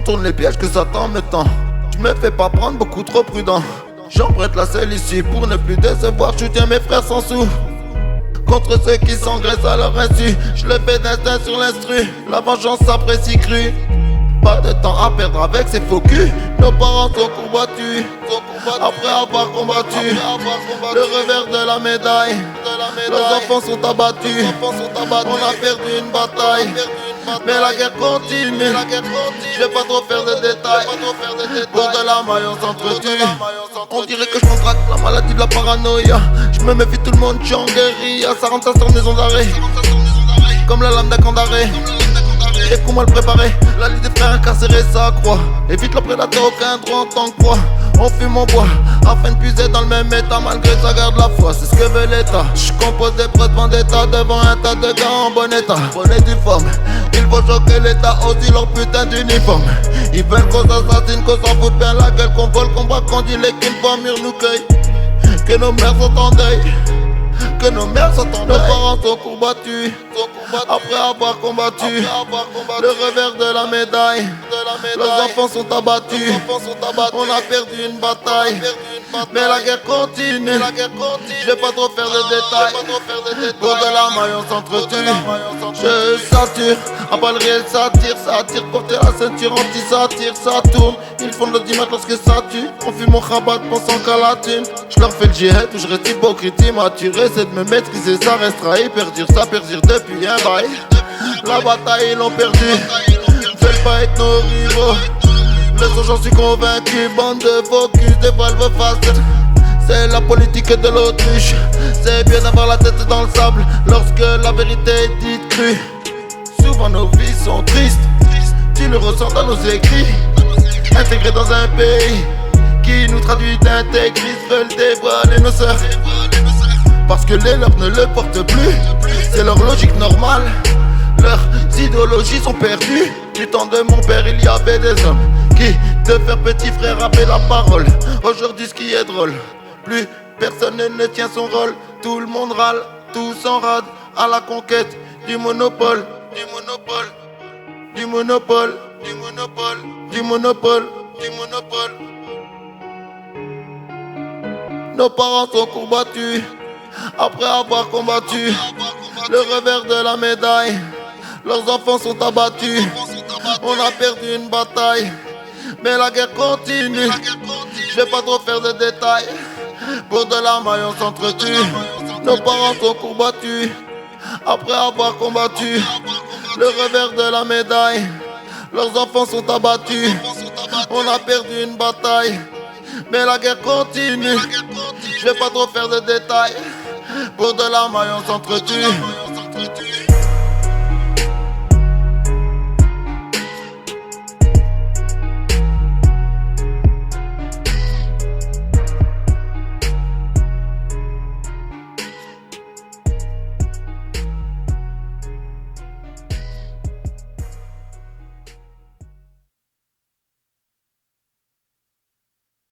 Contourne les pièges que Satan me tend. Je me fais pas prendre, beaucoup trop prudent. J'emprunte la selle ici pour ne plus décevoir. Je soutiens mes frères sans sous. Contre ceux qui s'engraissent à leur insu, je le fais d'instinct sur l'instru. La vengeance s'apprécie crue. Pas de temps à perdre avec ces faux culs. Nos parents sont combattus après avoir combattu. Le revers de la médaille. Leurs enfants sont abattus. On a perdu une bataille. Mais la guerre continue. Je vais pas trop faire de détails. Pour de la maille on s'entretue. On dirait que je contracte la maladie de la paranoïa. Je me méfie, tout le monde, je suis en guérilla. Ça rentre, ça sort, maison d'arrêt. Comme la lame d'un camp d'arrêt. Et qu'on mal préparé, la liste des frères incarcérés ça croit. Évite le prédateur, aucun droit en tant que proie. On fume en bois, afin de puiser dans le même état. Malgré ça garde la foi, c'est ce que veut l'état. Je compose des preuves de vendetta devant un tas de gars en bon état. Bonnet du forme, il faut choquer l'état, aussi leur putain d'uniforme. Ils veulent qu'on s'assassine, qu'on s'en fout bien la gueule, qu'on vole, qu'on braque, qu'on dit les qu'une fois mûre nous cueille. Que nos mères sont en deuil. Que nos mères sont en deuil. Nos parents sont combattus après avoir combattu. Le revers de la médaille. Leurs enfants sont abattus. On a perdu une bataille. Mais la guerre continue. Je vais pas trop faire de détails. Pour de la maille on s'entretue. Je sature, à balles réelles ça tire. Porter la ceinture anti-satire, ça tourne. Ils font le dimanche lorsque ça tue. On fume mon rabat pensant qu'à la thune. Je leur fais le djihad où je reste hypocrite, immature. Essaie de me maîtriser, ça restera hyper dur. Ça perdure depuis un bail. La bataille ils l'ont perdu. Veulent pas être nos rivaux. Le son j'en suis convaincu. Bande de focus, des valves faces. C'est la politique de l'autruche. C'est bien d'avoir la tête dans le sable lorsque la vérité est dite crue. Souvent nos vies sont tristes. Tu le ressens dans nos écrits. Intégrés dans un pays qui nous traduit d'intégristes, veulent dévoiler nos sœurs. Parce que les leurs ne le portent plus. C'est leur logique normale. Leurs idéologies sont perdues. Du temps de mon père il y avait des hommes qui de faire petit frère avaient la parole. Aujourd'hui ce qui est drôle, plus personne ne tient son rôle. Tout le monde râle, tous s'enradent à la conquête du monopole. Du monopole, du monopole, du monopole, du monopole, du monopole. Nos parents sont combattus après avoir combattu. Le revers de la médaille. Leurs enfants sont abattus. On a perdu une bataille. Mais la guerre continue. Je vais pas trop faire de détails. Pour de la maille on s'entretue. Nos parents sont combattus après avoir combattu. Le revers de la médaille. Leurs enfants sont abattus. On a perdu une bataille. Mais la guerre continue. Je vais pas trop faire de détails. Pour de la maille on s'entretue.